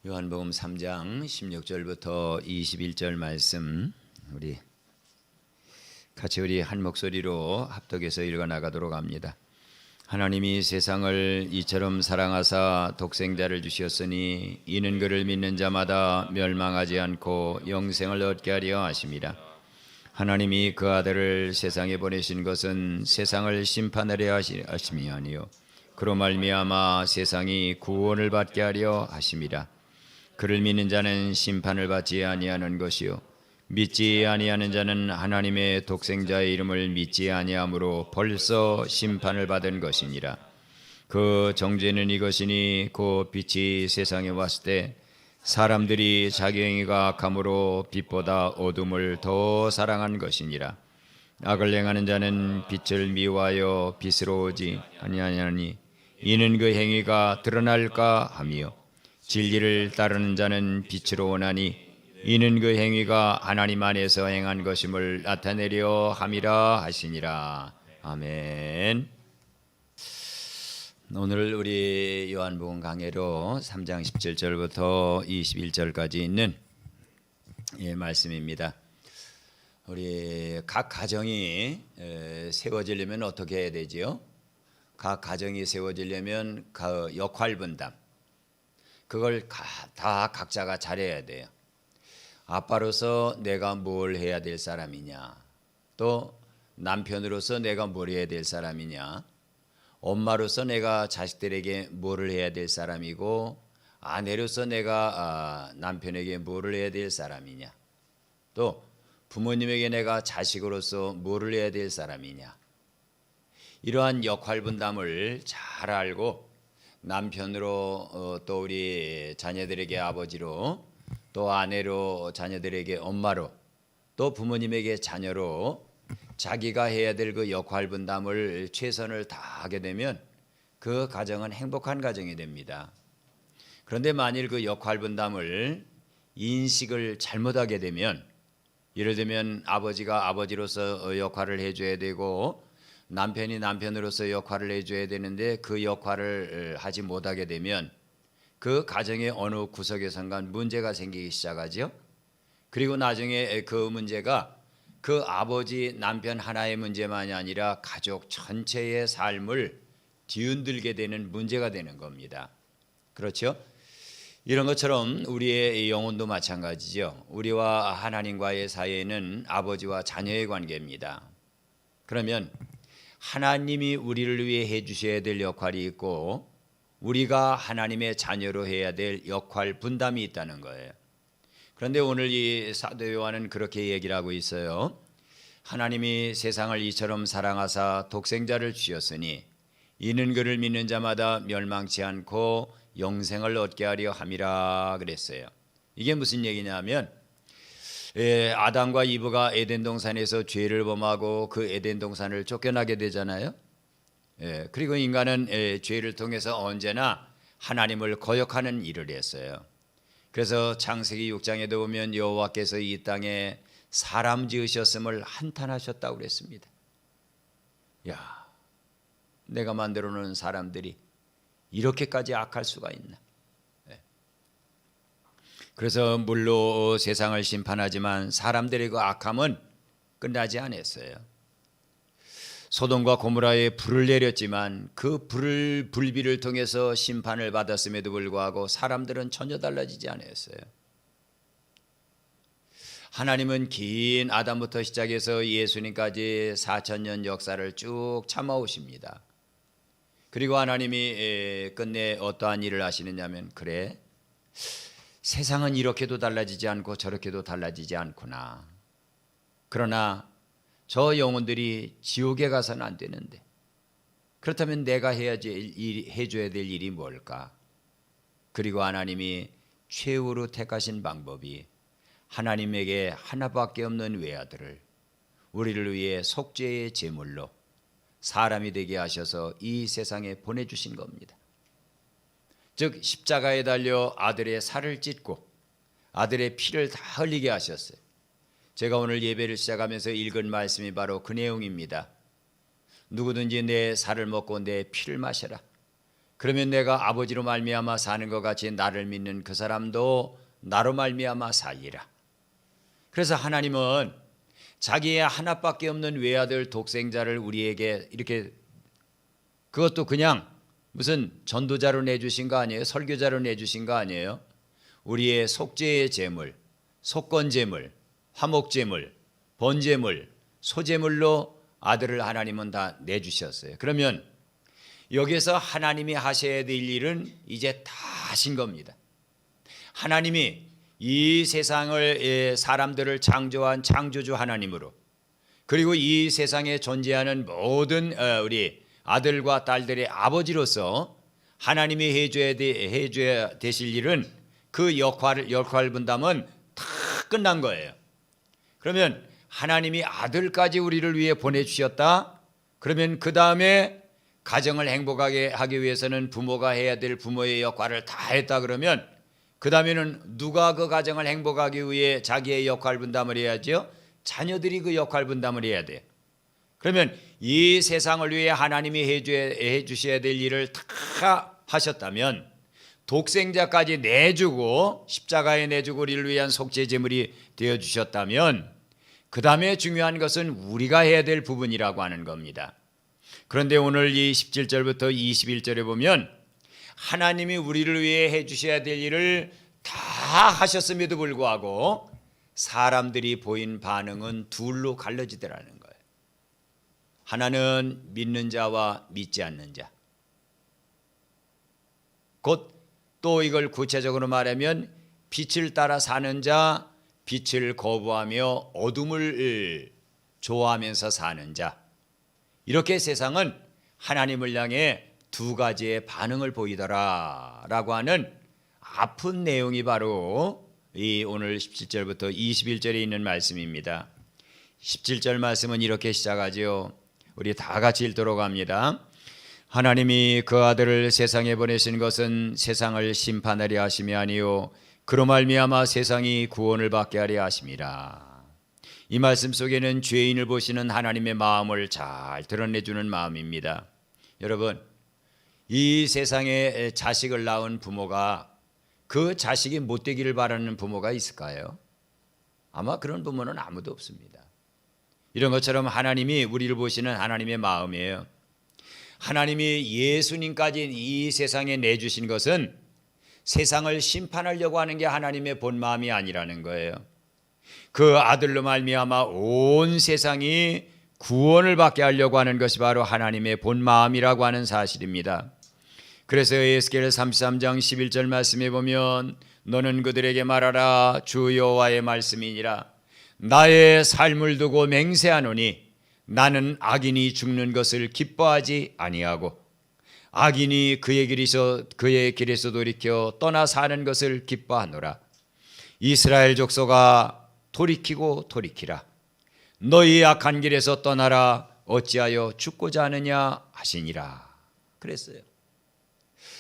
요한복음 3장 16절부터 21절 말씀 우리 한 목소리로 합독해서 읽어 나가도록 합니다. 하나님이 세상을 이처럼 사랑하사 독생자를 주셨으니 이는 그를 믿는 자마다 멸망하지 않고 영생을 얻게 하려 하심이라. 하나님이 그 아들을 세상에 보내신 것은 세상을 심판하려 하심이 아니요 그로 말미암아 세상이 구원을 받게 하려 하심이라. 그를 믿는 자는 심판을 받지 아니하는 것이요 믿지 아니하는 자는 하나님의 독생자의 이름을 믿지 아니하므로 벌써 심판을 받은 것이니라. 그 정죄는 이것이니 곧 빛이 세상에 왔을 때 사람들이 자기 행위가 악함으로 빛보다 어둠을 더 사랑한 것이니라. 악을 행하는 자는 빛을 미워하여 빛으로 오지 아니하니 이는 그 행위가 드러날까 하며 진리를 따르는 자는 빛으로 오나니 이는 그 행위가 하나님 안에서 행한 것임을 나타내려 함이라 하시니라. 아멘. 오늘 우리 요한복음 강해로 3장 17절부터 21절까지 있는 말씀입니다. 우리 각 가정이 세워지려면 어떻게 해야 되지요? 각 가정이 세워지려면 그 역할 분담, 그걸 다 각자가 잘해야 돼요. 아빠로서 내가 뭘 해야 될 사람이냐, 또 남편으로서 내가 뭘 해야 될 사람이냐, 엄마로서 내가 자식들에게 뭐를 해야 될 사람이고, 아내로서 내가 남편에게 뭐를 해야 될 사람이냐, 또 부모님에게 내가 자식으로서 뭐를 해야 될 사람이냐, 이러한 역할 분담을 잘 알고 남편으로 또 우리 자녀들에게 아버지로, 또 아내로 자녀들에게 엄마로, 또 부모님에게 자녀로 자기가 해야 될 그 역할 분담을 최선을 다하게 되면 그 가정은 행복한 가정이 됩니다. 그런데 만일 그 역할 분담을 인식을 잘못하게 되면, 예를 들면 아버지가 아버지로서 역할을 해줘야 되고 남편이 남편으로서 역할을 해줘야 되는데 그 역할을 하지 못하게 되면 그 가정의 어느 구석에선가 문제가 생기기 시작하죠. 그리고 나중에 그 문제가 그 아버지 남편 하나의 문제만이 아니라 가족 전체의 삶을 뒤흔들게 되는 문제가 되는 겁니다. 그렇죠? 이런 것처럼 우리의 영혼도 마찬가지죠. 우리와 하나님과의 사이에는 아버지와 자녀의 관계입니다. 그러면 하나님이 우리를 위해 해주셔야 될 역할이 있고 우리가 하나님의 자녀로 해야 될 역할 분담이 있다는 거예요. 그런데 오늘 이 사도 요한은 그렇게 얘기를 하고 있어요. 하나님이 세상을 이처럼 사랑하사 독생자를 주셨으니 이는 그를 믿는 자마다 멸망치 않고 영생을 얻게 하려 함이라 그랬어요. 이게 무슨 얘기냐면 아담과 이브가 에덴 동산에서 죄를 범하고 그 에덴 동산을 쫓겨나게 되잖아요. 그리고 인간은 죄를 통해서 언제나 하나님을 거역하는 일을 했어요. 그래서 창세기 6장에도 보면 여호와께서 이 땅에 사람 지으셨음을 한탄하셨다고 그랬습니다. 야, 내가 만들어 놓은 사람들이 이렇게까지 악할 수가 있나. 그래서 물로 세상을 심판하지만 사람들의 그 악함은 끝나지 않았어요. 소돔과 고모라에 불을 내렸지만 그 불비를 통해서 심판을 받았음에도 불구하고 사람들은 전혀 달라지지 않았어요. 하나님은 긴 아담부터 시작해서 예수님까지 4,000년 역사를 쭉 참아오십니다. 그리고 하나님이 끝내 어떠한 일을 하시느냐면, 그래, 세상은 이렇게도 달라지지 않고 저렇게도 달라지지 않구나. 그러나 저 영혼들이 지옥에 가서는 안 되는데, 그렇다면 내가 해줘야 될 일이 뭘까? 그리고 하나님이 최후로 택하신 방법이 하나님에게 하나밖에 없는 외아들을 우리를 위해 속죄의 제물로 사람이 되게 하셔서 이 세상에 보내주신 겁니다. 즉 십자가에 달려 아들의 살을 찢고 아들의 피를 다 흘리게 하셨어요. 제가 오늘 예배를 시작하면서 읽은 말씀이 바로 그 내용입니다. 누구든지 내 살을 먹고 내 피를 마셔라. 그러면 내가 아버지로 말미암아 사는 것 같이 나를 믿는 그 사람도 나로 말미암아 살리라. 그래서 하나님은 자기의 하나밖에 없는 외아들 독생자를 우리에게 이렇게, 그것도 그냥 무슨 전도자로 내주신 거 아니에요? 설교자로 내주신 거 아니에요? 우리의 속죄의 제물, 속건제물, 화목제물, 번제물, 소제물로 아들을 하나님은 다 내주셨어요. 그러면 여기서 하나님이 하셔야 될 일은 이제 다 하신 겁니다. 하나님이 이 세상을, 사람들을 창조한 창조주 하나님으로, 그리고 이 세상에 존재하는 모든 우리 아들과 딸들의 아버지로서 하나님이 해줘야 되실 일은, 그 역할 분담은 다 끝난 거예요. 그러면 하나님이 아들까지 우리를 위해 보내주셨다. 그러면 그 다음에 가정을 행복하게 하기 위해서는 부모가 해야 될 부모의 역할을 다 했다. 그러면 그 다음에는 누가 그 가정을 행복하기 위해 자기의 역할 분담을 해야죠? 자녀들이 그 역할 분담을 해야 돼요. 그러면 이 세상을 위해 하나님이 해주셔야 될 일을 다 하셨다면, 독생자까지 내주고 십자가에 내주고 우리를 위한 속죄 제물이 되어주셨다면, 그 다음에 중요한 것은 우리가 해야 될 부분이라고 하는 겁니다. 그런데 오늘 이 17절부터 21절에 보면 하나님이 우리를 위해 해주셔야 될 일을 다 하셨음에도 불구하고 사람들이 보인 반응은 둘로 갈라지더라는 거예요. 하나는 믿는 자와 믿지 않는 자. 곧 또 이걸 구체적으로 말하면 빛을 따라 사는 자, 빛을 거부하며 어둠을 좋아하면서 사는 자. 이렇게 세상은 하나님을 향해 두 가지의 반응을 보이더라라고 하는 아픈 내용이 바로 이 오늘 17절부터 21절에 있는 말씀입니다. 17절 말씀은 이렇게 시작하죠. 우리 다 같이 읽도록 합니다. 하나님이 그 아들을 세상에 보내신 것은 세상을 심판하려 하심이 아니요 그로 말미암아 세상이 구원을 받게 하려 하심이라. 이 말씀 속에는 죄인을 보시는 하나님의 마음을 잘 드러내주는 마음입니다. 여러분, 이 세상에 자식을 낳은 부모가 그 자식이 못되기를 바라는 부모가 있을까요? 아마 그런 부모는 아무도 없습니다. 이런 것처럼 하나님이 우리를 보시는 하나님의 마음이에요. 하나님이 예수님까지 이 세상에 내주신 것은 세상을 심판하려고 하는 게 하나님의 본 마음이 아니라는 거예요. 그 아들로 말미암아 온 세상이 구원을 받게 하려고 하는 것이 바로 하나님의 본 마음이라고 하는 사실입니다. 그래서 에스겔 33장 11절 말씀에 보면 너는 그들에게 말하라 주 여호와의 말씀이니라 나의 삶을 두고 맹세하노니 나는 악인이 죽는 것을 기뻐하지 아니하고 악인이 그의 길에서 돌이켜 떠나 사는 것을 기뻐하노라. 이스라엘 족속아 돌이키고 돌이키라. 너희 악한 길에서 떠나라. 어찌하여 죽고자 하느냐 하시니라. 그랬어요.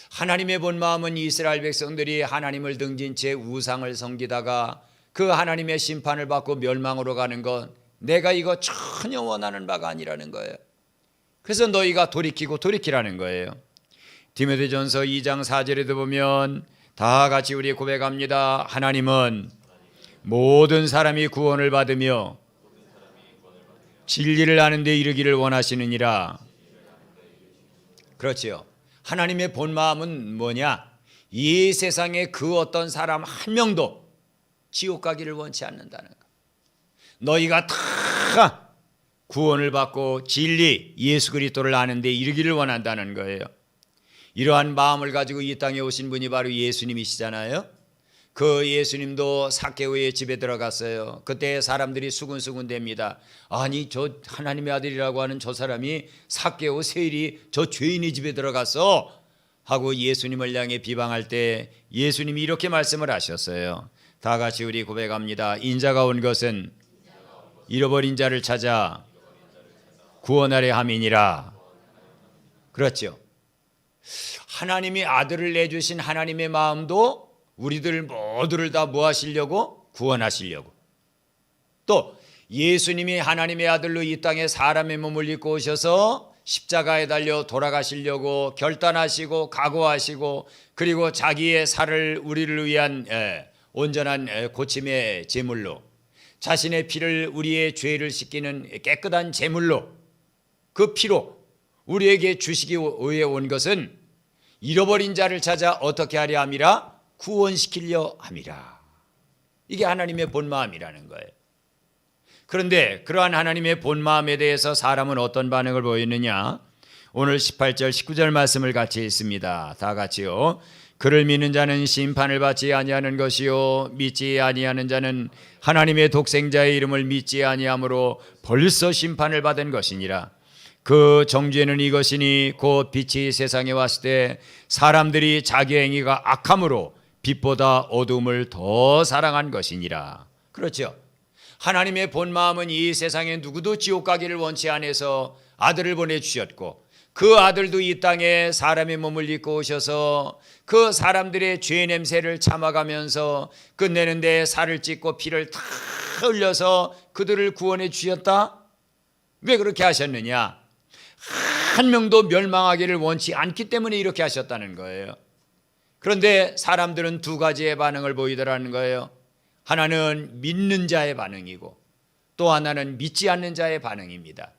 하나님의 본 마음은 이스라엘 백성들이 하나님을 등진 채 우상을 섬기다가 그 하나님의 심판을 받고 멸망으로 가는 건 내가 이거 전혀 원하는 바가 아니라는 거예요. 그래서 너희가 돌이키고 돌이키라는 거예요. 디모데전서 2장 4절에도 보면 다 같이 우리 고백합니다. 하나님은 모든 사람이 구원을 받으며 진리를 아는 데 이르기를 원하시느니라. 그렇지요. 하나님의 본 마음은 뭐냐? 이 세상에 그 어떤 사람 한 명도 지옥 가기를 원치 않는다는 거. 너희가 다 구원을 받고 진리 예수 그리스도를 아는 데 이르기를 원한다는 거예요. 이러한 마음을 가지고 이 땅에 오신 분이 바로 예수님이시잖아요. 그 예수님도 삭개오의 집에 들어갔어요. 그때 사람들이 수군수군 됩니다. 아니 저 하나님의 아들이라고 하는 저 사람이 삭개오 세일이 저 죄인의 집에 들어갔어 하고 예수님을 향해 비방할 때 예수님이 이렇게 말씀을 하셨어요. 다 같이 우리 고백합니다. 인자가 온 것은 잃어버린 자를 찾아 구원하려 함이니라. 그렇죠. 하나님이 아들을 내주신 하나님의 마음도 우리들 모두를 다 뭐 하시려고? 구원하시려고. 또 예수님이 하나님의 아들로 이 땅에 사람의 몸을 입고 오셔서 십자가에 달려 돌아가시려고 결단하시고 각오하시고 그리고 자기의 살을 우리를 위한 온전한 고침의 제물로 자신의 피를 우리의 죄를 씻기는 깨끗한 제물로 그 피로 우리에게 주시기 위해 온 것은 잃어버린 자를 찾아 어떻게 하려 함이라? 구원시키려 함이라. 이게 하나님의 본마음이라는 거예요. 그런데 그러한 하나님의 본마음에 대해서 사람은 어떤 반응을 보이느냐? 오늘 18절 19절 말씀을 같이 읽습니다. 다 같이요. 그를 믿는 자는 심판을 받지 아니하는 것이요 믿지 아니하는 자는 하나님의 독생자의 이름을 믿지 아니하므로 벌써 심판을 받은 것이니라. 그 정죄는 이것이니 곧 빛이 세상에 왔을 때 사람들이 자기 행위가 악함으로 빛보다 어두움을 더 사랑한 것이니라. 그렇죠. 하나님의 본마음은 이 세상에 누구도 지옥 가기를 원치 않아서 아들을 보내주셨고 그 아들도 이 땅에 사람의 몸을 입고 오셔서 그 사람들의 죄 냄새를 참아가면서 끝내는데 살을 찢고 피를 다 흘려서 그들을 구원해 주셨다. 왜 그렇게 하셨느냐? 한 명도 멸망하기를 원치 않기 때문에 이렇게 하셨다는 거예요. 그런데 사람들은 두 가지의 반응을 보이더라는 거예요. 하나는 믿는 자의 반응이고 또 하나는 믿지 않는 자의 반응입니다.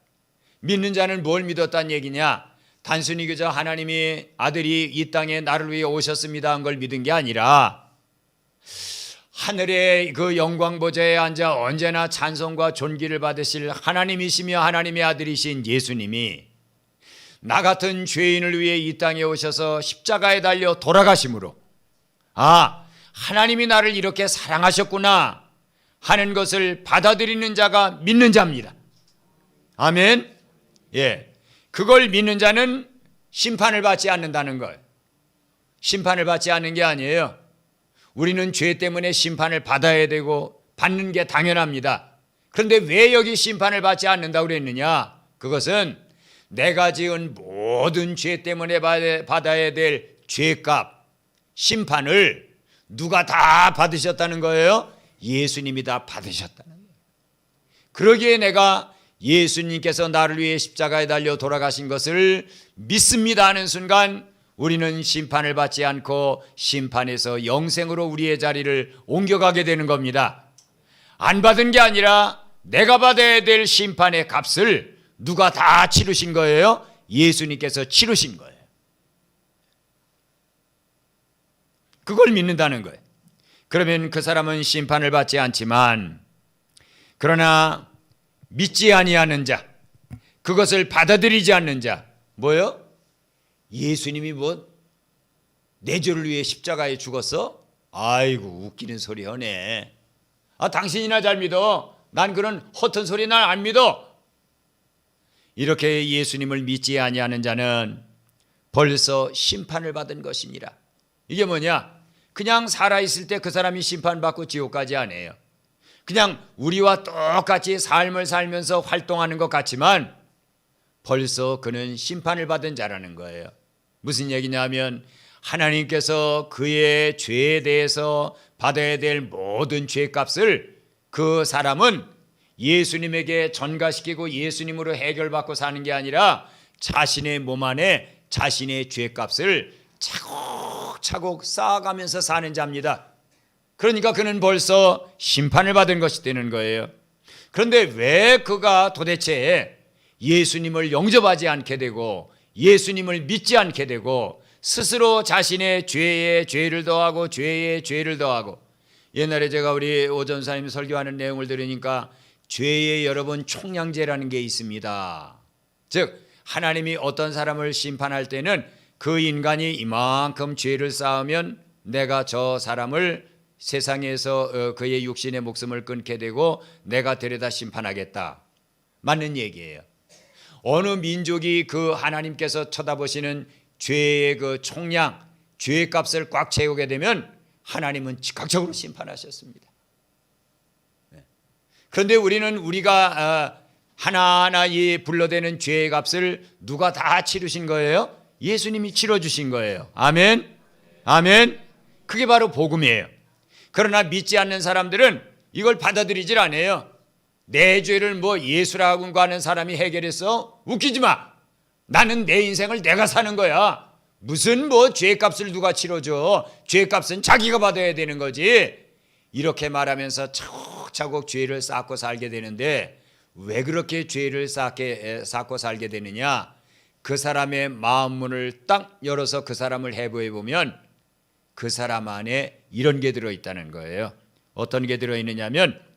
믿는 자는 뭘 믿었다는 얘기냐? 단순히 그저 하나님이 아들이 이 땅에 나를 위해 오셨습니다 한 걸 믿은 게 아니라 하늘의 그 영광 보좌에 앉아 언제나 찬송과 존귀를 받으실 하나님이시며 하나님의 아들이신 예수님이 나 같은 죄인을 위해 이 땅에 오셔서 십자가에 달려 돌아가심으로 하나님이 나를 이렇게 사랑하셨구나 하는 것을 받아들이는 자가 믿는 자입니다. 아멘. 예, 그걸 믿는 자는 심판을 받지 않는다는 걸. 심판을 받지 않는 게 아니에요. 우리는 죄 때문에 심판을 받아야 되고 받는 게 당연합니다. 그런데 왜 여기 심판을 받지 않는다고 그랬느냐? 그것은 내가 지은 모든 죄 때문에 받아야 될 죄값, 심판을 누가 다 받으셨다는 거예요? 예수님이 다 받으셨다는 거예요. 그러기에 내가 예수님께서 나를 위해 십자가에 달려 돌아가신 것을 믿습니다 하는 순간 우리는 심판을 받지 않고 심판에서 영생으로 우리의 자리를 옮겨가게 되는 겁니다. 안 받은 게 아니라 내가 받아야 될 심판의 값을 누가 다 치르신 거예요? 예수님께서 치르신 거예요. 그걸 믿는다는 거예요. 그러면 그 사람은 심판을 받지 않지만 그러나 믿지 아니하는 자, 그것을 받아들이지 않는 자, 뭐요? 예수님이 내 죄를 위해 십자가에 죽었어? 아이고 웃기는 소리 하네. 당신이나 잘 믿어. 난 그런 허튼 소리 난 안 믿어. 이렇게 예수님을 믿지 아니하는 자는 벌써 심판을 받은 것이니라. 이게 뭐냐? 그냥 살아있을 때 그 사람이 심판받고 지옥 가지 않아요. 그냥 우리와 똑같이 삶을 살면서 활동하는 것 같지만 벌써 그는 심판을 받은 자라는 거예요. 무슨 얘기냐면 하나님께서 그의 죄에 대해서 받아야 될 모든 죄값을 그 사람은 예수님에게 전가시키고 예수님으로 해결받고 사는 게 아니라 자신의 몸 안에 자신의 죄값을 차곡차곡 쌓아가면서 사는 자입니다. 그러니까 그는 벌써 심판을 받은 것이 되는 거예요. 그런데 왜 그가 도대체 예수님을 영접하지 않게 되고 예수님을 믿지 않게 되고 스스로 자신의 죄에 죄를 더하고 죄에 죄를 더하고, 옛날에 제가 우리 오전사님 설교하는 내용을 들으니까 죄의 여러분 총량제라는 게 있습니다. 즉 하나님이 어떤 사람을 심판할 때는 그 인간이 이만큼 죄를 쌓으면 내가 저 사람을 세상에서 그의 육신의 목숨을 끊게 되고 내가 데려다 심판하겠다. 맞는 얘기예요. 어느 민족이 그 하나님께서 쳐다보시는 죄의 그 총량, 죄의 값을 꽉 채우게 되면 하나님은 즉각적으로 심판하셨습니다. 그런데 우리가 하나하나 이 불러대는 죄의 값을 누가 다 치르신 거예요? 예수님이 치러주신 거예요. 아멘. 아멘. 그게 바로 복음이에요. 그러나 믿지 않는 사람들은 이걸 받아들이질 않아요. 내 죄를 예수라고 하는 사람이 해결했어? 웃기지 마. 나는 내 인생을 내가 사는 거야. 무슨 뭐 죄값을 누가 치러줘. 죄값은 자기가 받아야 되는 거지. 이렇게 말하면서 차곡차곡 죄를 쌓고 살게 되는데, 왜 그렇게 죄를 쌓고 살게 되느냐? 그 사람의 마음 문을 딱 열어서 그 사람을 해부해 보면 그 사람 안에 이런 게 들어있다는 거예요. 어떤 게 들어있느냐면,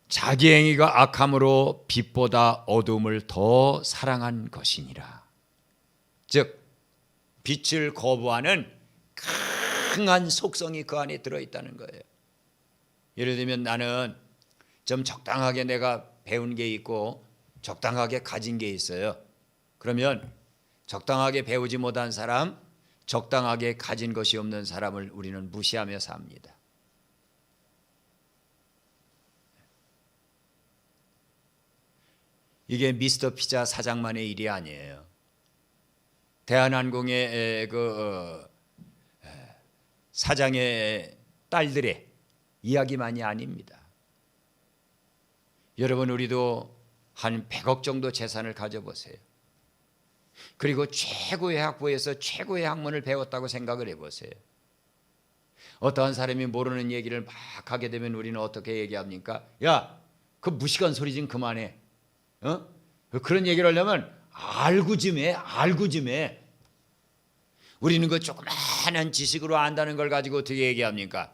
자기 행위가 악함으로 빛보다 어둠을 더 사랑한 것이니라. 즉 빛을 거부하는 강한 속성이 그 안에 들어있다는 거예요. 예를 들면 나는 좀 적당하게 내가 배운 게 있고 적당하게 가진 게 있어요. 그러면 적당하게 배우지 못한 사람, 적당하게 가진 것이 없는 사람을 우리는 무시하며 삽니다. 이게 미스터 피자 사장만의 일이 아니에요. 대한항공의 사장의 딸들의 이야기만이 아닙니다. 여러분, 우리도 한 100억 정도 재산을 가져보세요. 그리고 최고의 학부에서 최고의 학문을 배웠다고 생각을 해보세요. 어떠한 사람이 모르는 얘기를 막 하게 되면 우리는 어떻게 얘기합니까? 야, 그 무식한 소리 좀 그만해. 그런 얘기를 하려면 알고 좀 해. 우리는 그 조그마한 지식으로 안다는 걸 가지고 어떻게 얘기합니까?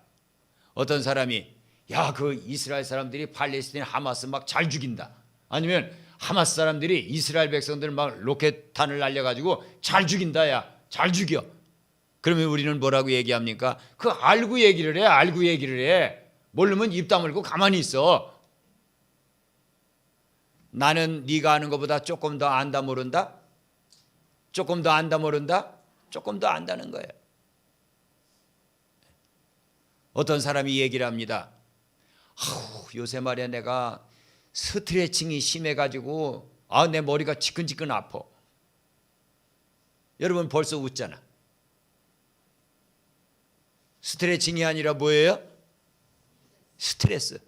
어떤 사람이 야, 그 이스라엘 사람들이 팔레스타인 하마스 막 잘 죽인다. 아니면 하마스 사람들이 이스라엘 백성들 막 로켓탄을 날려가지고 잘 죽인다. 야, 잘 죽여. 그러면 우리는 뭐라고 얘기합니까? 그 알고 얘기를 해. 모르면 입 다물고 가만히 있어. 나는 네가 아는 것보다 조금 더 안다 모른다? 조금 더 안다 모른다? 조금 더 안다는 거예요. 어떤 사람이 얘기를 합니다. 요새 말이야 내가 스트레칭이 심해가지고 내 머리가 지끈지끈 아파. 여러분 벌써 웃잖아. 스트레칭이 아니라 뭐예요? 스트레스.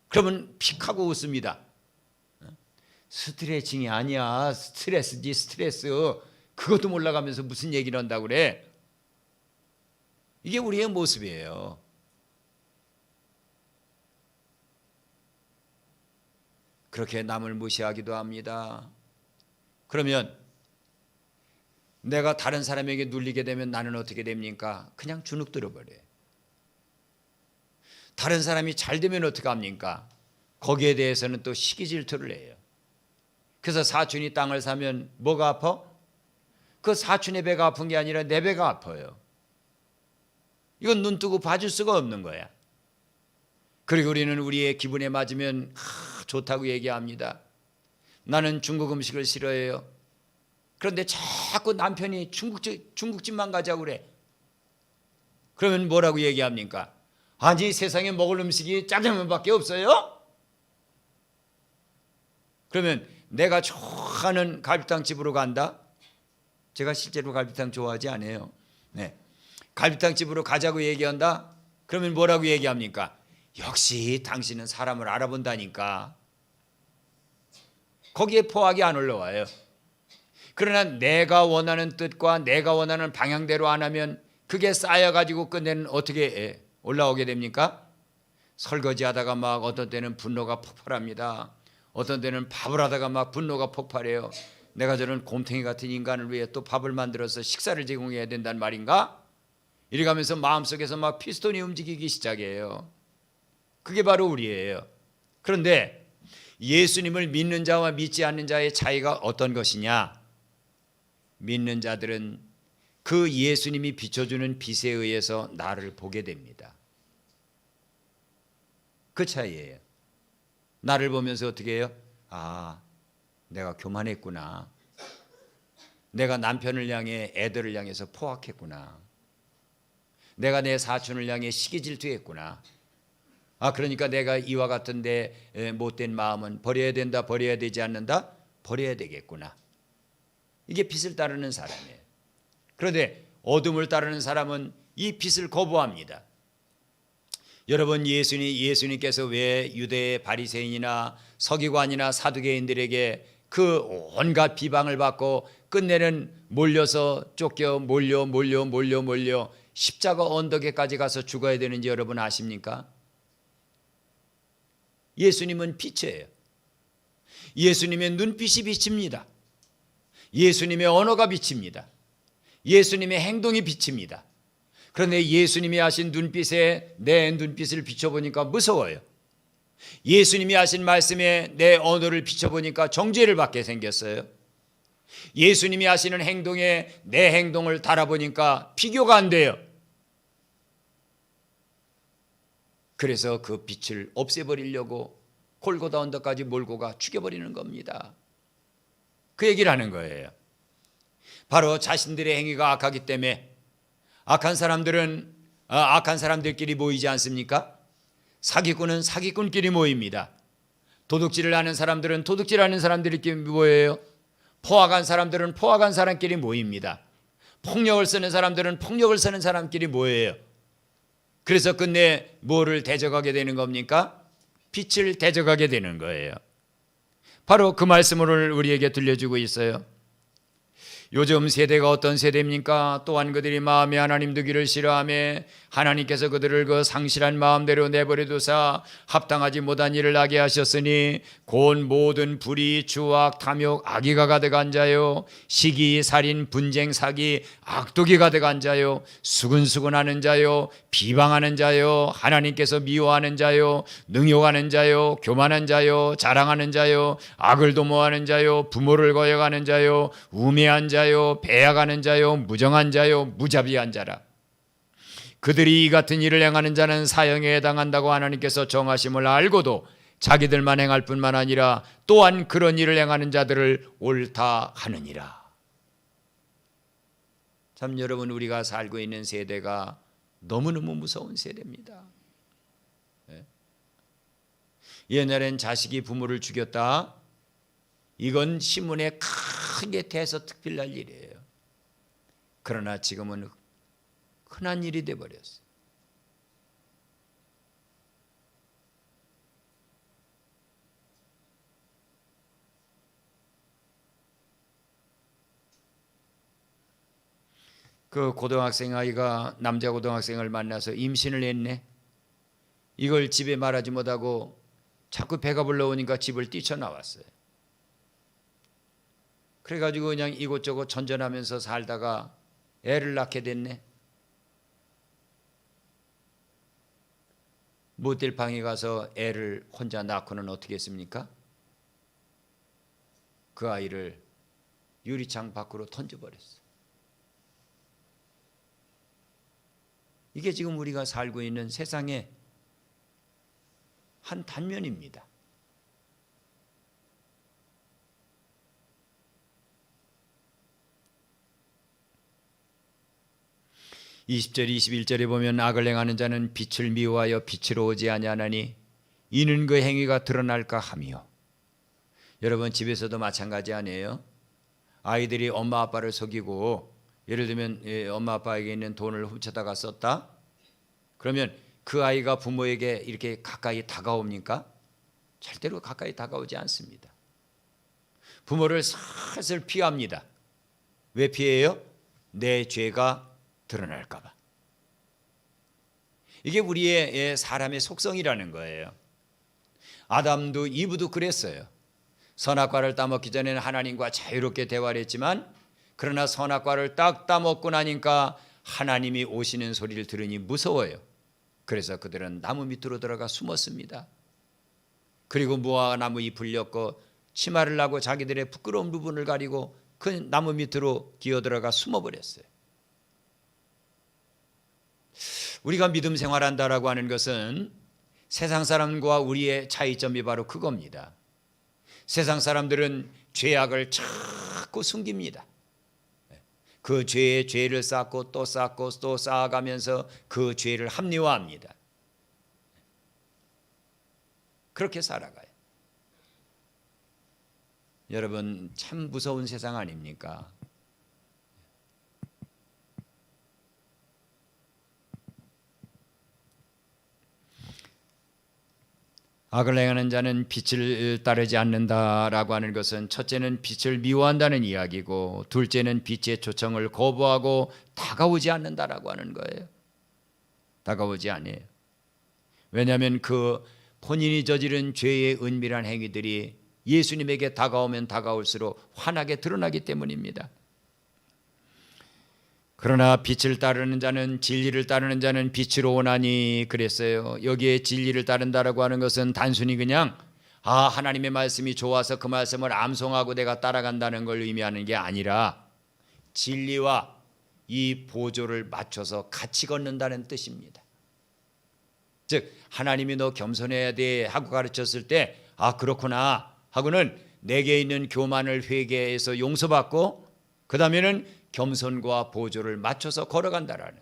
그러면 픽하고 웃습니다. 스트레칭이 아니야. 스트레스지 스트레스. 그것도 몰라가면서 무슨 얘기를 한다고 그래. 이게 우리의 모습이에요. 그렇게 남을 무시하기도 합니다. 그러면 내가 다른 사람에게 눌리게 되면 나는 어떻게 됩니까? 그냥 주눅 들어버려요. 다른 사람이 잘 되면 어떻게 합니까? 거기에 대해서는 또 시기 질투를 해요. 그래서 사촌이 땅을 사면 뭐가 아파? 그 사촌의 배가 아픈 게 아니라 내 배가 아파요. 이건 눈 뜨고 봐줄 수가 없는 거야. 그리고 우리는 우리의 기분에 맞으면 좋다고 얘기합니다. 나는 중국 음식을 싫어해요. 그런데 자꾸 남편이 중국집만 가자고 그래. 그러면 뭐라고 얘기합니까? 아니 세상에 먹을 음식이 짜장면밖에 없어요? 그러면 내가 좋아하는 갈비탕 집으로 간다? 제가 실제로 갈비탕 좋아하지 않아요. 네. 갈비탕 집으로 가자고 얘기한다? 그러면 뭐라고 얘기합니까? 역시 당신은 사람을 알아본다니까. 거기에 포악이 안 올라와요. 그러나 내가 원하는 뜻과 내가 원하는 방향대로 안 하면 그게 쌓여가지고 끝내는 어떻게 올라오게 됩니까? 설거지하다가 막 어떤 때는 분노가 폭발합니다. 어떤 때는 밥을 하다가 막 분노가 폭발해요. 내가 저런 곰탱이 같은 인간을 위해 또 밥을 만들어서 식사를 제공해야 된단 말인가? 이래가면서 마음속에서 막 피스톤이 움직이기 시작해요. 그게 바로 우리예요. 그런데 예수님을 믿는 자와 믿지 않는 자의 차이가 어떤 것이냐? 믿는 자들은 그 예수님이 비춰주는 빛에 의해서 나를 보게 됩니다. 그 차이예요. 나를 보면서 어떻게 해요? 내가 교만했구나. 내가 남편을 향해 애들을 향해서 포악했구나. 내가 내 사촌을 향해 시기 질투했구나. 그러니까 내가 이와 같은 내 못된 마음은 버려야 된다, 버려야 되지 않는다? 버려야 되겠구나. 이게 빛을 따르는 사람이에요. 그런데 어둠을 따르는 사람은 이 빛을 거부합니다. 여러분, 예수님께서 왜 유대의 바리새인이나 서기관이나 사두개인들에게 그 온갖 비방을 받고 끝내는 몰려서 쫓겨 몰려 십자가 언덕에까지 가서 죽어야 되는지 여러분 아십니까? 예수님은 빛이에요. 예수님의 눈빛이 빛입니다. 예수님의 언어가 빛입니다. 예수님의 행동이 빛입니다. 그런데 예수님이 하신 눈빛에 내 눈빛을 비춰보니까 무서워요. 예수님이 하신 말씀에 내 언어를 비춰보니까 정죄를 받게 생겼어요. 예수님이 하시는 행동에 내 행동을 달아보니까 비교가 안 돼요. 그래서 그 빛을 없애버리려고 골고다 언덕까지 몰고 가 죽여버리는 겁니다. 그 얘기를 하는 거예요. 바로 자신들의 행위가 악하기 때문에 악한 사람들끼리 모이지 않습니까? 사기꾼은 사기꾼끼리 모입니다. 도둑질을 하는 사람들은 도둑질하는 사람들끼리 모여요. 포악한 사람들은 포악한 사람끼리 모입니다. 폭력을 쓰는 사람들은 폭력을 쓰는 사람끼리 모여요. 그래서 끝내 뭐를 대적하게 되는 겁니까? 빛을 대적하게 되는 거예요. 바로 그 말씀을 우리에게 들려주고 있어요. 요즘 세대가 어떤 세대입니까? 또한 그들이 마음에 하나님 두기를 싫어하며 하나님께서 그들을 그 상실한 마음대로 내버려 두사 합당하지 못한 일을 하게 하셨으니 곧 모든 불의, 주악, 탐욕, 악의가 가득한 자요 시기, 살인, 분쟁, 사기, 악독이 가득한 자요 수근수근하는 자요 비방하는 자요 하나님께서 미워하는 자요 능욕하는 자요 교만한 자요 자랑하는 자요 악을 도모하는 자요 부모를 거역하는 자요 우매한 자요 배약하는 자요 무정한 자요 무자비한 자라. 그들이 이 같은 일을 행하는 자는 사형에 해당한다고 하나님께서 정하심을 알고도 자기들만 행할 뿐만 아니라 또한 그런 일을 행하는 자들을 옳다 하느니라. 참 여러분, 우리가 살고 있는 세대가 너무너무 무서운 세대입니다. 옛날엔 자식이 부모를 죽였다, 이건 신문에 크게 대서특필날 일이에요. 그러나 지금은 흔한 일이 돼버렸어요. 그 고등학생 아이가 남자 고등학생을 만나서 임신을 했네. 이걸 집에 말하지 못하고 자꾸 배가 불러오니까 집을 뛰쳐나왔어요. 그래가지고 그냥 이곳저곳 전전하면서 살다가 애를 낳게 됐네. 모텔 방에 가서 애를 혼자 낳고는 어떻게 했습니까? 그 아이를 유리창 밖으로 던져버렸어요. 이게 지금 우리가 살고 있는 세상의 한 단면입니다. (20절) (21절에) 보면 악을 행하는 자는 빛을 미워하여 빛으로 오지 아니하나니 이는 그 행위가 드러날까 하며. 여러분, 집에서도 마찬가지 아니에요? 아이들이 엄마 아빠를 속이고 예를 들면 엄마 아빠에게 있는 돈을 훔쳐다가 썼다? 그러면 그 아이가 부모에게 이렇게 가까이 다가옵니까? 절대로 가까이 다가오지 않습니다. 부모를 슬슬 피합니다. 왜 피해요? 내 죄가 드러날까 봐. 이게 우리의 사람의 속성이라는 거예요. 아담도 이브도 그랬어요. 선악과를 따먹기 전에는 하나님과 자유롭게 대화를 했지만, 그러나 선악과를 딱 따먹고 나니까 하나님이 오시는 소리를 들으니 무서워요. 그래서 그들은 나무 밑으로 들어가 숨었습니다. 그리고 무화과 나무 잎을 엮고 치마를 하고 자기들의 부끄러운 부분을 가리고 그 나무 밑으로 기어들어가 숨어버렸어요. 우리가 믿음 생활한다라고 하는 것은 세상 사람과 우리의 차이점이 바로 그겁니다. 세상 사람들은 죄악을 자꾸 숨깁니다. 그 죄에 죄를 쌓고 또 쌓고 또 쌓아가면서 그 죄를 합리화합니다. 그렇게 살아가요. 여러분, 참 무서운 세상 아닙니까? 악을 행하는 자는 빛을 따르지 않는다라고 하는 것은 첫째는 빛을 미워한다는 이야기고, 둘째는 빛의 초청을 거부하고 다가오지 않는다라고 하는 거예요. 다가오지 않아요. 왜냐하면 그 본인이 저지른 죄의 은밀한 행위들이 예수님에게 다가오면 다가올수록 환하게 드러나기 때문입니다. 그러나 빛을 따르는 자는, 진리를 따르는 자는 빛으로 오나니 그랬어요. 여기에 진리를 따른다라고 하는 것은 단순히 그냥 하나님의 말씀이 좋아서 그 말씀을 암송하고 내가 따라간다는 걸 의미하는 게 아니라 진리와 이 보조를 맞춰서 같이 걷는다는 뜻입니다. 즉 하나님이 너 겸손해야 돼 하고 가르쳤을 때 그렇구나 하고는 내게 있는 교만을 회개해서 용서받고, 그 다음에는 겸손과 보조를 맞춰서 걸어간다라는,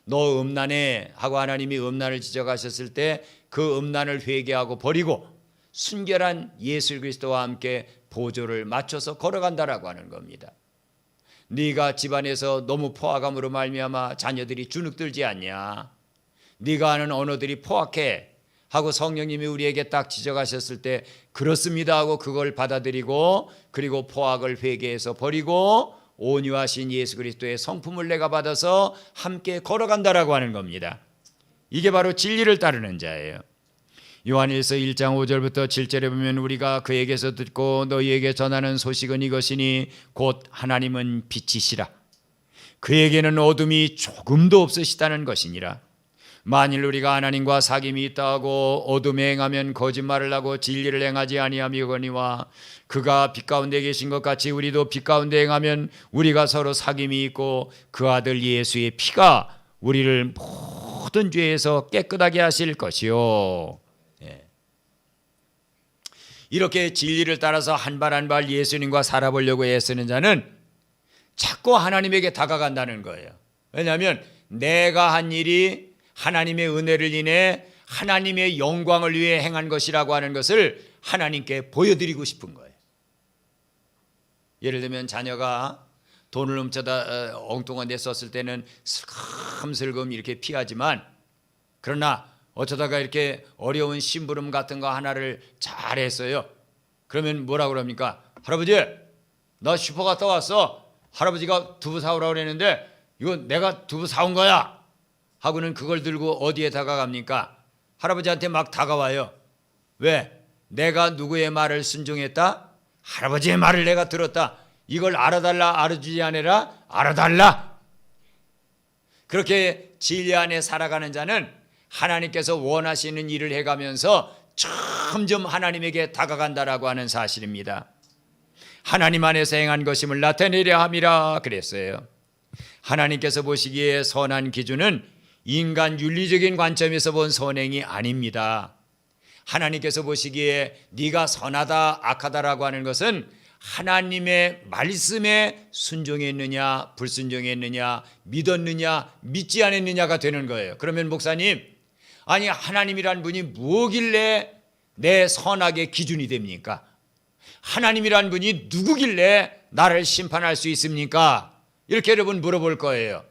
너 음란해 하고 하나님이 음란을 지적하셨을 때 그 음란을 회개하고 버리고 순결한 예수 그리스도와 함께 보조를 맞춰서 걸어간다라고 하는 겁니다. 네가 집안에서 너무 포악함으로 말미암아 자녀들이 주눅들지 않냐, 네가 하는 언어들이 포악해 하고 성령님이 우리에게 딱 지적하셨을 때 그렇습니다 하고 그걸 받아들이고, 그리고 포악을 회개해서 버리고 온유하신 예수 그리스도의 성품을 내가 받아서 함께 걸어간다라고 하는 겁니다. 이게 바로 진리를 따르는 자예요. 요한일서 1장 5절부터 7절에 보면 우리가 그에게서 듣고 너희에게 전하는 소식은 이것이니 곧 하나님은 빛이시라. 그에게는 어둠이 조금도 없으시다는 것이니라. 만일 우리가 하나님과 사귐이 있다 하고 어둠에 행하면 거짓말을 하고 진리를 행하지 아니함이거니와 그가 빛 가운데 계신 것 같이 우리도 빛 가운데 행하면 우리가 서로 사귐이 있고 그 아들 예수의 피가 우리를 모든 죄에서 깨끗하게 하실 것이요. 이렇게 진리를 따라서 한 발 한 발 예수님과 살아보려고 애쓰는 자는 자꾸 하나님에게 다가간다는 거예요. 왜냐하면 내가 한 일이 하나님의 은혜를 인해 하나님의 영광을 위해 행한 것이라고 하는 것을 하나님께 보여드리고 싶은 거예요. 예를 들면 자녀가 돈을 훔쳐다 엉뚱한 데 썼을 때는 슬금슬금 이렇게 피하지만, 그러나 어쩌다가 이렇게 어려운 심부름 같은 거 하나를 잘했어요. 그러면 뭐라고 그럽니까? 할아버지, 나 슈퍼 갔다 왔어. 할아버지가 두부 사오라고 그랬는데 이거 내가 두부 사온 거야 하고는 그걸 들고 어디에 다가갑니까? 할아버지한테 막 다가와요. 왜? 내가 누구의 말을 순종했다? 할아버지의 말을 내가 들었다. 이걸 알아달라 알아주지 않으라 알아달라. 그렇게 진리 안에 살아가는 자는 하나님께서 원하시는 일을 해가면서 점점 하나님에게 다가간다라고 하는 사실입니다. 하나님 안에서 행한 것임을 나타내려 함이라 그랬어요. 하나님께서 보시기에 선한 기준은 인간 윤리적인 관점에서 본 선행이 아닙니다. 하나님께서 보시기에 네가 선하다 악하다라고 하는 것은 하나님의 말씀에 순종했느냐 불순종했느냐 믿었느냐 믿지 않았느냐가 되는 거예요. 그러면 목사님, 아니 하나님이란 분이 뭐길래 내 선악의 기준이 됩니까? 하나님이란 분이 누구길래 나를 심판할 수 있습니까? 이렇게 여러분 물어볼 거예요.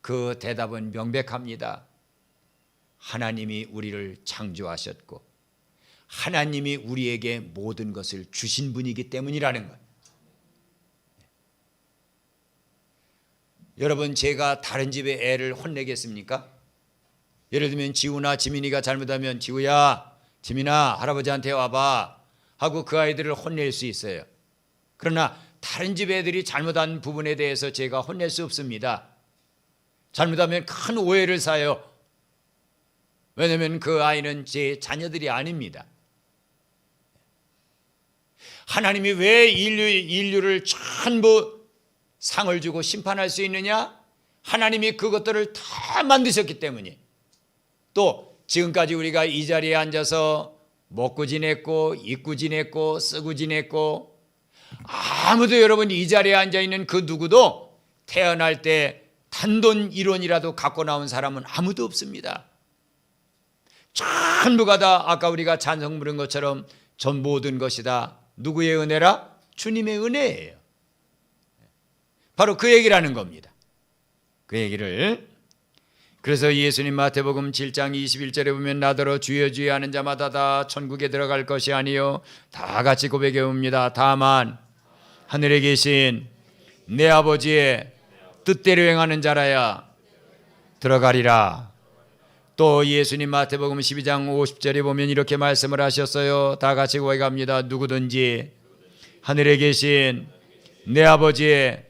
그 대답은 명백합니다. 하나님이 우리를 창조하셨고 하나님이 우리에게 모든 것을 주신 분이기 때문이라는 거예요. 여러분, 제가 다른 집에 애를 혼내겠습니까? 예를 들면 지우나 지민이가 잘못하면 지우야, 지민아, 할아버지한테 와봐 하고 그 아이들을 혼낼 수 있어요. 그러나 다른 집 애들이 잘못한 부분에 대해서 제가 혼낼 수 없습니다. 잘못하면 큰 오해를 사요. 왜냐하면 그 아이는 제 자녀들이 아닙니다. 하나님이 왜 인류를 전부 상을 주고 심판할 수 있느냐? 하나님이 그것들을 다 만드셨기 때문에. 또 지금까지 우리가 이 자리에 앉아서 먹고 지냈고 입고 지냈고 쓰고 지냈고, 아무도 여러분 이 자리에 앉아있는 그 누구도 태어날 때 단돈 1원이라도 갖고 나온 사람은 아무도 없습니다. 전부가 다 아까 우리가 찬송 부른 것처럼 전 모든 것이 다 누구의 은혜라? 주님의 은혜예요. 바로 그 얘기라는 겁니다. 그 얘기를 그래서 예수님 마태복음 7장 21절에 보면 나더러 주여 주여 하는 자마다 다 천국에 들어갈 것이 아니요 다 같이 고백해 옵니다. 다만 하늘에 계신 내 아버지의 뜻대로 행하는 자라야 들어가리라. 또 예수님 마태복음 12장 50절에 보면 이렇게 말씀을 하셨어요. 다 같이 고백합니다. 누구든지 하늘에 계신 내 아버지의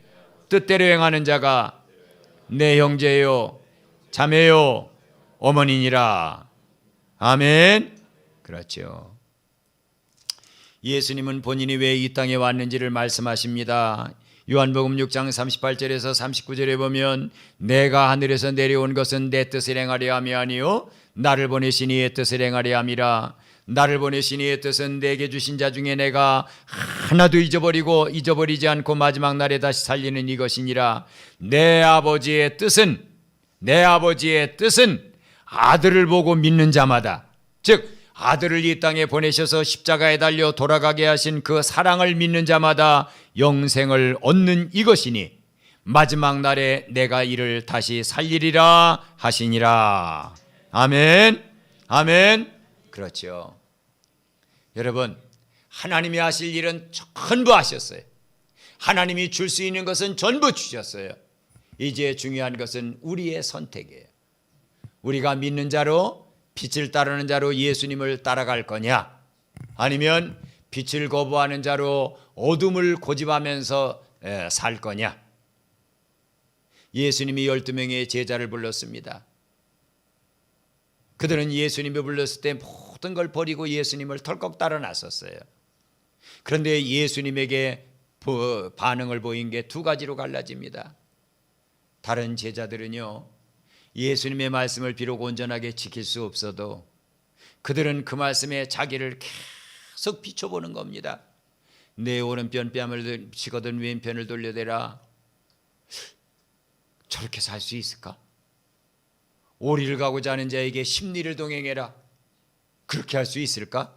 뜻대로 행하는 자가 내 형제요 자매요 어머니니라. 아멘. 그렇죠. 예수님은 본인이 왜 이 땅에 왔는지를 말씀하십니다. 요한복음 6장 38절에서 39절에 보면 내가 하늘에서 내려온 것은 내 뜻을 행하려 함이 아니요 나를 보내신 이의 뜻을 행하려 함이라. 나를 보내신 이의 뜻은 내게 주신 자 중에 내가 하나도 잊어버리지 않고 마지막 날에 다시 살리는 이것이니라. 내 아버지의 뜻은 아들을 보고 믿는 자마다, 즉 아들을 이 땅에 보내셔서 십자가에 달려 돌아가게 하신 그 사랑을 믿는 자마다 영생을 얻는 이것이니 마지막 날에 내가 이를 다시 살리리라 하시니라. 아멘. 아멘. 그렇죠. 여러분, 하나님이 하실 일은 전부 하셨어요. 하나님이 줄 수 있는 것은 전부 주셨어요. 이제 중요한 것은 우리의 선택이에요. 우리가 믿는 자로, 빛을 따르는 자로 예수님을 따라갈 거냐, 아니면 빛을 거부하는 자로 어둠을 고집하면서 살 거냐. 예수님이 12명의 제자를 불렀습니다. 그들은 예수님이 불렀을 때 모든 걸 버리고 예수님을 털컥 따라 나섰어요. 그런데 예수님에게 반응을 보인 게 두 가지로 갈라집니다. 다른 제자들은요, 예수님의 말씀을 비록 온전하게 지킬 수 없어도 그들은 그 말씀에 자기를 계속 비춰보는 겁니다. 내 오른편 뺨을 치거든 왼편을 돌려대라. 저렇게 살 수 있을까? 오리를 가고자 하는 자에게 십리를 동행해라. 그렇게 할 수 있을까?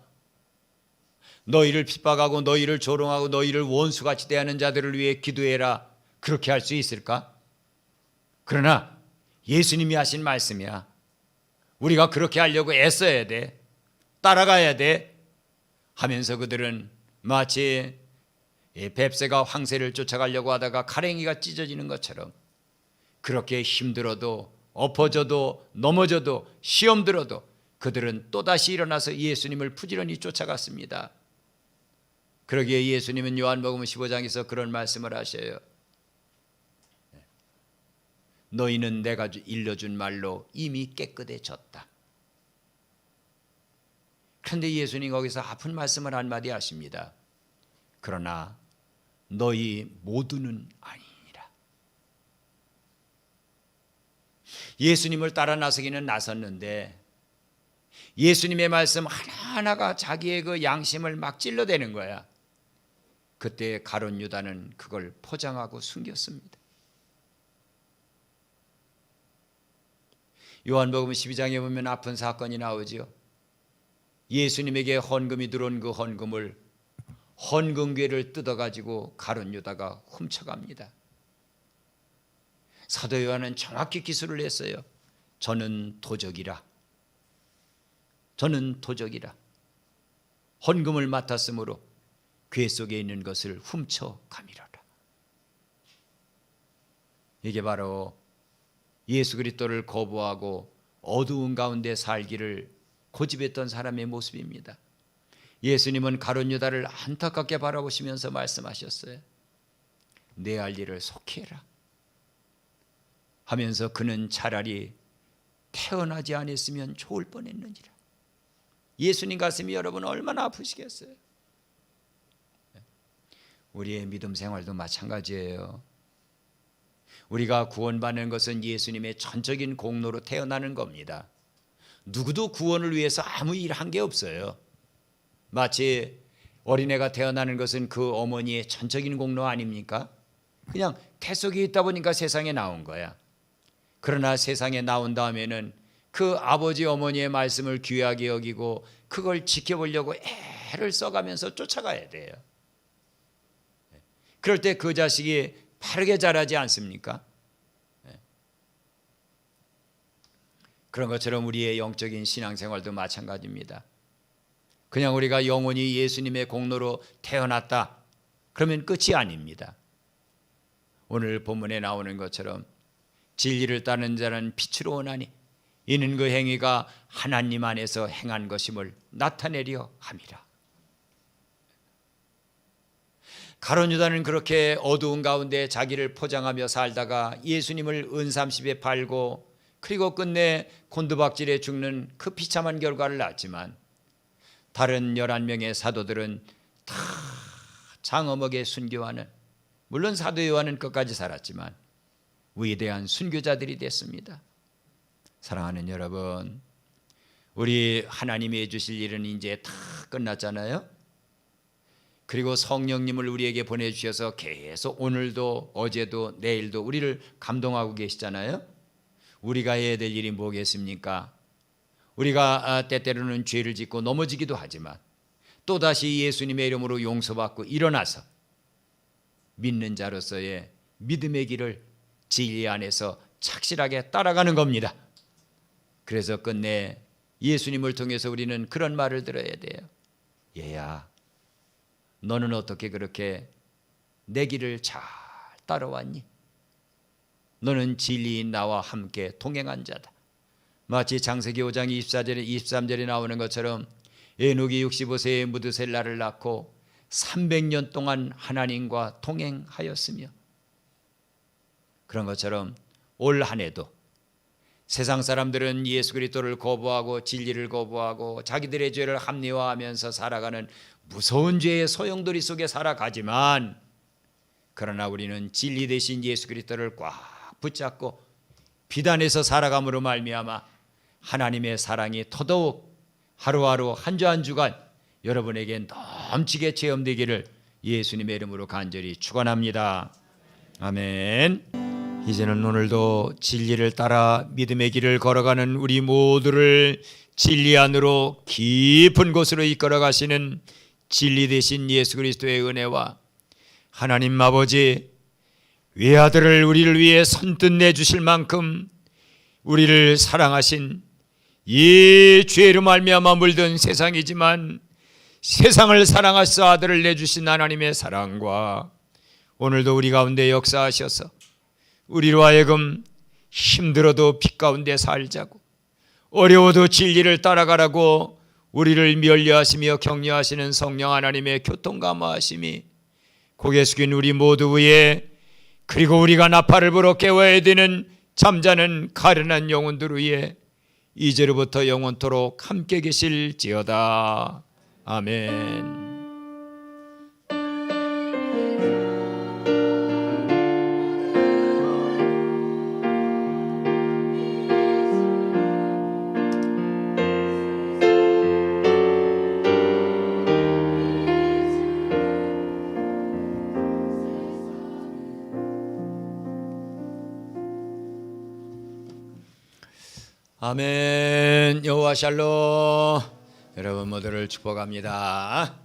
너희를 핍박하고 너희를 조롱하고 너희를 원수같이 대하는 자들을 위해 기도해라. 그렇게 할 수 있을까? 그러나 예수님이 하신 말씀이야. 우리가 그렇게 하려고 애써야 돼. 따라가야 돼. 하면서 그들은 마치 뱁새가 황새를 쫓아가려고 하다가 가랭이가 찢어지는 것처럼 그렇게 힘들어도 엎어져도 넘어져도 시험 들어도 그들은 또다시 일어나서 예수님을 부지런히 쫓아갔습니다. 그러기에 예수님은 요한복음 15장에서 그런 말씀을 하셔요. 너희는 내가 일러준 말로 이미 깨끗해졌다. 그런데 예수님 거기서 아픈 말씀을 한마디 하십니다. 그러나 너희 모두는 아니니라. 예수님을 따라 나서기는 나섰는데 예수님의 말씀 하나하나가 자기의 그 양심을 막 찔러대는 거야. 그때 가룟 유다는 그걸 포장하고 숨겼습니다. 요한복음 12장에 보면 아픈 사건이 나오죠. 예수님에게 헌금이 들어온 그 헌금을 헌금괴를 뜯어가지고 가룟 유다가 훔쳐갑니다. 사도 요한은 정확히 기술을 했어요. 저는 도적이라. 헌금을 맡았으므로 궤 속에 있는 것을 훔쳐가미러라. 이게 바로 예수 그리스도를 거부하고 어두운 가운데 살기를 고집했던 사람의 모습입니다. 예수님은 가룟 유다를 안타깝게 바라보시면서 말씀하셨어요. 내 할 일을 속히 해라 하면서 그는 차라리 태어나지 않았으면 좋을 뻔했는지라. 예수님 가슴이 여러분 얼마나 아프시겠어요. 우리의 믿음 생활도 마찬가지예요. 우리가 구원받는 것은 예수님의 전적인 공로로 태어나는 겁니다. 누구도 구원을 위해서 아무 일 한 게 없어요. 마치 어린애가 태어나는 것은 그 어머니의 전적인 공로 아닙니까? 그냥 태 속에 있다 보니까 세상에 나온 거야. 그러나 세상에 나온 다음에는 그 아버지 어머니의 말씀을 귀하게 여기고 그걸 지켜보려고 애를 써가면서 쫓아가야 돼요. 그럴 때 그 자식이 바르게 자라지 않습니까? 그런 것처럼 우리의 영적인 신앙생활도 마찬가지입니다. 그냥 우리가 영원히 예수님의 공로로 태어났다 그러면 끝이 아닙니다. 오늘 본문에 나오는 것처럼 진리를 따르는 자는 빛으로 오나니 이는 그 행위가 하나님 안에서 행한 것임을 나타내려 함이라. 가룟 유다는 그렇게 어두운 가운데 자기를 포장하며 살다가 예수님을 은삼십에 팔고 그리고 끝내 곤두박질에 죽는 그 비참한 결과를 낳았지만 다른 11명의 사도들은 다 장엄하게 순교하는, 물론 사도 요한은 끝까지 살았지만 위대한 순교자들이 됐습니다. 사랑하는 여러분, 우리 하나님이 해주실 일은 이제 다 끝났잖아요. 그리고 성령님을 우리에게 보내주셔서 계속 오늘도 어제도 내일도 우리를 감동하고 계시잖아요. 우리가 해야 될 일이 뭐겠습니까? 우리가 때때로는 죄를 짓고 넘어지기도 하지만 또다시 예수님의 이름으로 용서받고 일어나서 믿는 자로서의 믿음의 길을 진리 안에서 착실하게 따라가는 겁니다. 그래서 끝내 예수님을 통해서 우리는 그런 말을 들어야 돼요. 얘야, 너는 어떻게 그렇게 내 길을 잘 따라왔니? 너는 진리인 나와 함께 동행한 자다. 마치 창세기 5장 23절에 나오는 것처럼 에녹이 65세에 무드셀라를 낳고 300년 동안 하나님과 동행하였으며, 그런 것처럼 올 한 해도 세상 사람들은 예수 그리스도를 거부하고 진리를 거부하고 자기들의 죄를 합리화하면서 살아가는 무서운 죄의 소용돌이 속에 살아가지만, 그러나 우리는 진리 대신 예수 그리스도를 꽉 붙잡고 비단에서 살아감으로 말미암아 하나님의 사랑이 더더욱 하루하루 한 주 한 주간 여러분에게 넘치게 체험되기를 예수님의 이름으로 간절히 축원합니다. 아멘. 이제는 오늘도 진리를 따라 믿음의 길을 걸어가는 우리 모두를 진리 안으로 깊은 곳으로 이끌어 가시는 진리 되신 예수 그리스도의 은혜와 하나님 아버지 외아들을 우리를 위해 선뜻 내주실 만큼 우리를 사랑하신, 이 죄로 말미암아 물든 세상이지만 세상을 사랑하사 아들을 내주신 하나님의 사랑과 오늘도 우리 가운데 역사하셔서 우리로 하여금 힘들어도 빛 가운데 살자고, 어려워도 진리를 따라가라고 우리를 면류하시며 격려하시는 성령 하나님의 교통감화하심이 고개 숙인 우리 모두 위에, 그리고 우리가 나팔을 불어 깨워야 되는 잠자는 가련한 영혼들 위에 이제로부터 영원토록 함께 계실지어다. 아멘. 아멘. 여호와 샬롬. 여러분 모두를 축복합니다.